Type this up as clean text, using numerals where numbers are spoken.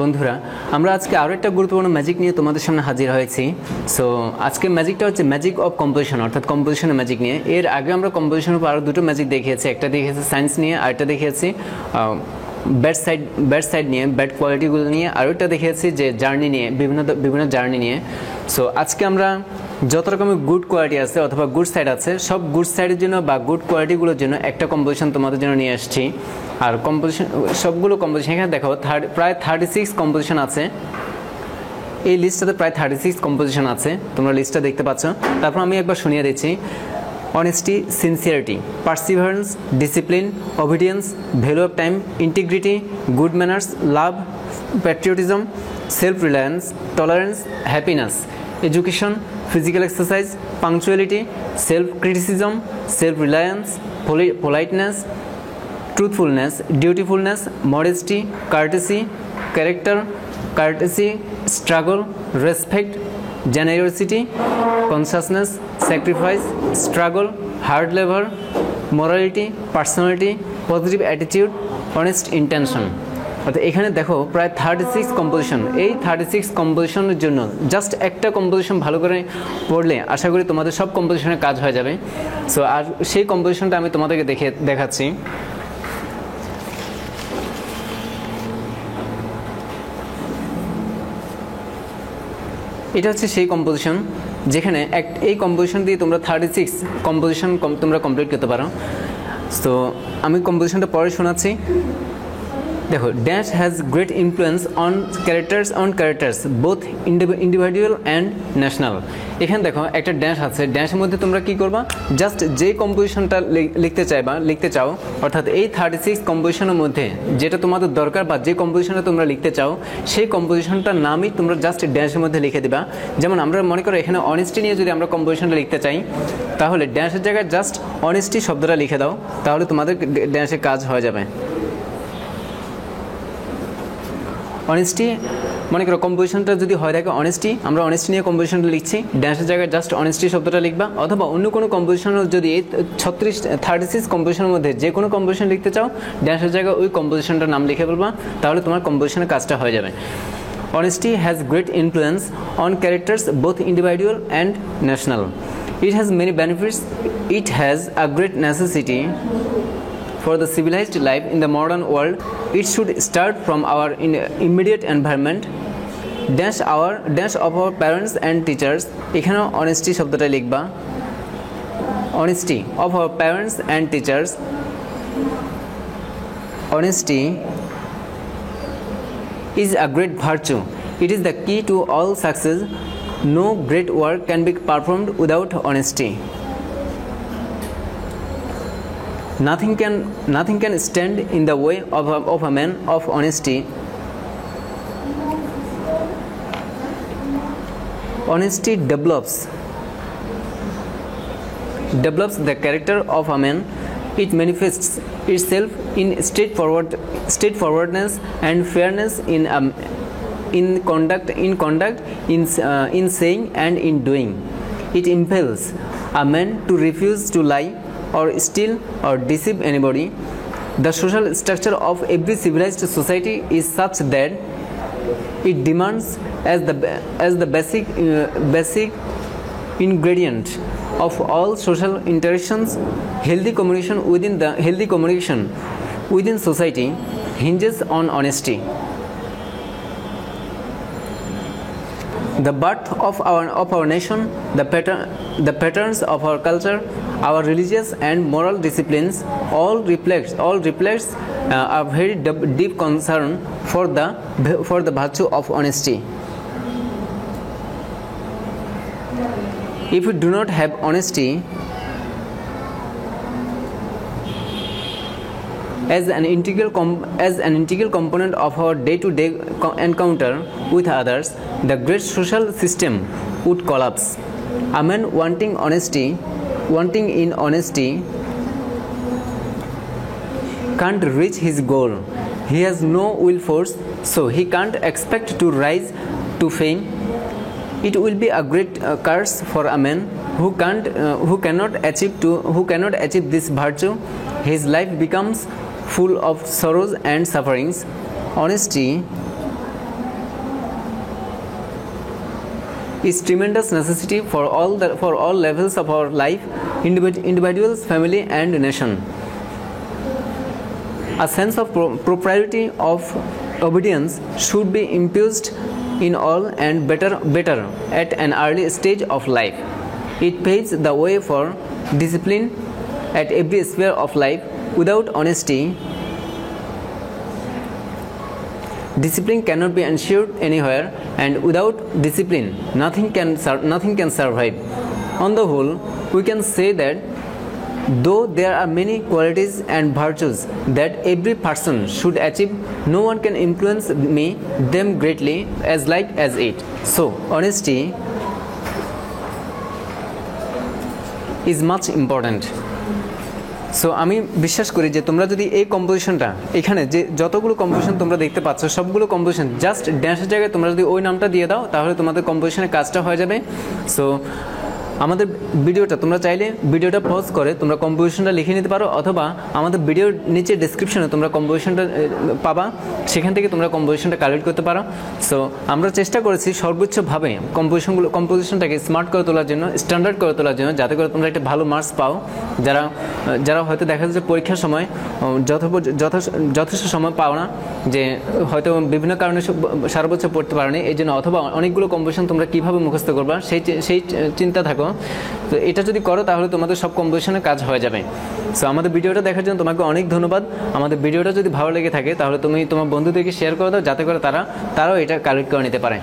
বন্ধুরা, আমরা আজকে আরও একটা গুরুত্বপূর্ণ ম্যাজিক নিয়ে তোমাদের সামনে হাজির হয়েছি। সো আজকে ম্যাজিকটা হচ্ছে ম্যাজিক অফ কম্পোজিশন, অর্থাৎ কম্পোজিশনের ম্যাজিক নিয়ে। এর আগে আমরা কম্পোজিশনের উপর আরও দুটো ম্যাজিক দেখিয়েছি, একটা দেখিয়েছি সায়েন্স নিয়ে, আরেকটা দেখিয়েছি ব্যাড সাইড নিয়ে, ব্যাড কোয়ালিটিগুলো নিয়ে, আর ওইটা দেখিয়েছি যে জার্নি নিয়ে, বিভিন্ন জার্নি নিয়ে। সো আজকে আমরা যত রকমের গুড কোয়ালিটি আছে অথবা গুড সাইড আছে, সব গুড সাইডের জন্য বা গুড কোয়ালিটিগুলোর জন্য একটা কম্পোজিশন তোমাদের জন্য নিয়ে আসছি। আর কম্পোজিশন, সবগুলো কম্পোজিশন এখানে দেখো প্রায় 36 কম্পোজিশন আছে। এই লিস্টটাতে প্রায় 36 কম্পোজিশন আছে, তোমরা লিস্টটা দেখতে পাচ্ছ। তারপর আমি একবার শুনিয়ে দিচ্ছি। Honesty, sincerity, perseverance, discipline, obedience, value of time, integrity, good manners, love, patriotism, self reliance, tolerance, happiness, education, physical exercise, punctuality, self criticism, self reliance, politeness, truthfulness, dutifulness, modesty, courtesy, character, courtesy, struggle, respect, generosity, consciousness, sacrifice, struggle, hard labor, morality, personality, positive attitude, honest intention। অর্থাৎ এখানে দেখো প্রায় 36 composition. এই 36 কম্পোজিশনের জন্য just একটা composition ভালো করে পড়লে আশা করি তোমাদের সব কম্পোজিশনের কাজ হয়ে যাবে। সো আর সেই কম্পোজিশনটা আমি তোমাদেরকে দেখাচ্ছি। এটা হচ্ছে সেই কম্পোজিশন যেখানে এই কম্পোজিশন দিয়ে তোমরা 36 কম্পোজিশন তোমরা কমপ্লিট করতে পারো। তো আমি কম্পোজিশনটা পরে শোনাচ্ছি। দেখো, dash has great influence on characters both individual and national. এখানে দেখো একটা ড্যাশ আছে, ড্যাশের মধ্যে তোমরা কি করবা, জাস্ট যে কম্পোজিশনটা লিখতে চাও, অর্থাৎ এই 36 কম্পোজিশনের মধ্যে যেটা তোমাদের দরকার বা যে কম্পোজিশনটা তোমরা লিখতে চাও সেই কম্পোজিশনটার নামই তোমরা জাস্ট ড্যাশের মধ্যে লিখে দিবা। যেমন আমরা মনে করো এখানে অনেস্টি নিয়ে যদি আমরা কম্পোজিশনটা লিখতে চাই, তাহলে ড্যাশের জায়গায় জাস্ট অনেস্টি শব্দটা লিখে দাও, তাহলে তোমাদের ড্যাশের কাজ হয়ে যাবে। অনেস্টি, মনে করো কম্পোজিশনটা যদি হয় থাকে অনেস্টি, আমরা অনেস্টি নিয়ে কম্পোজিশনটা লিখছি, ড্যাশের জায়গায় জাস্ট অনেস্টি শব্দটা লিখবা। অথবা অন্য কোনো কম্পোজিশনের যদি এই 36 কম্পোজিশনের মধ্যে যে কোনো কম্পোজিশন লিখতে চাও, ড্যাশের জায়গায় ওই কম্পোজিশনটার নাম লিখে বলবা, তাহলে তোমার কম্পোজিশনের কাজটা হয়ে যাবে। Honesty has great influence on characters both individual and national. It has many benefits. It has a great necessity for the civilized life in the modern world. It should start from our immediate environment. Dash of our parents and teachers. এখানেও honesty শব্দটা লিখবা। Honesty of our parents and teachers. Honesty is a great virtue. It is the key to all success. No great work can be performed without honesty. Nothing can stand in the way of a man of honesty. Honesty develops the character of a man. It manifests itself in straightforwardness and fairness in conduct, in saying and in doing. It impels a man to refuse to lie or steal or deceive anybody. The social structure of every civilized society is such that it demands as the basic ingredient of all social interactions. Healthy communication within society hinges on honesty. The birth of our nation, the patterns of our culture, our religious and moral disciplines all reflects a very deep concern for the virtue of honesty. If we do not have honesty as an integral component of our day-to-day encounter with others, the great social system would collapse. A man wanting in honesty can't reach his goal. He has no will force, so he can't expect to rise to fame. It will be a great curse for a man who cannot achieve this virtue. His life becomes full of sorrows and sufferings. Honesty is tremendous necessity for all levels of our life, individuals, family, and nation. A sense of propriety of obedience should be infused in all, and better at an early stage of life. It paves the way for discipline at every sphere of life. Without honesty, discipline cannot be ensured anywhere, and without discipline, nothing can survive. On the whole, we can say that though there are many qualities and virtues that every person should achieve, no one can influence them greatly as it. So, honesty is much important. So আমি বিশ্বাস করি যে তোমরা যদি এই কম্পোজিশনটা, এখানে যে যতগুলো কম্পোজিশন তোমরা দেখতে পাচ্ছ সবগুলো কম্পোজিশন জাস্ট ড্যান্সের জায়গায় তোমরা যদি ওই নামটা দিয়ে দাও তাহলে তোমাদের কম্পোজিশনের কাজটা হয়ে যাবে। সো আমাদের ভিডিওটা তোমরা চাইলে ভিডিওটা পজ করে তোমরা কম্পোজিশনটা লিখে নিতে পারো, অথবা আমাদের ভিডিওর নিচে ডেসক্রিপশনে তোমরা কম্পোজিশনটা পাবা, সেখান থেকে তোমরা কম্পোজিশনটা কালেক্ট করতে পারো। সো আমরা চেষ্টা করেছি সর্বোচ্চভাবে কম্পোজিশনটাকে স্মার্ট করে তোলার জন্য, স্ট্যান্ডার্ড করে তোলার জন্য, যাতে করে তোমরা একটা ভালো মার্কস পাও। যারা হয়তো দেখা যাচ্ছে পরীক্ষার সময় যথেষ্ট সময় পাও না, যে হয়তো বিভিন্ন কারণে সারা বছর পড়তে পারো না, এই জন্য, অথবা অনেকগুলো কম্পোজিশন তোমরা কীভাবে মুখস্থ করবা সেই চিন্তা থাকো, তো এটা যদি করো তাহলে তোমাদের সব কম্পোজিশনের কাজ হয়ে যাবে। সো আমাদের ভিডিওটা দেখার জন্য তোমাকে অনেক ধন্যবাদ। আমাদের ভিডিওটা যদি ভালো লেগে থাকে তাহলে তুমি তোমার বন্ধুদেরকে শেয়ার করে দাও, যাতে করে তারাও এটা কালেক্ট করে নিতে পারে।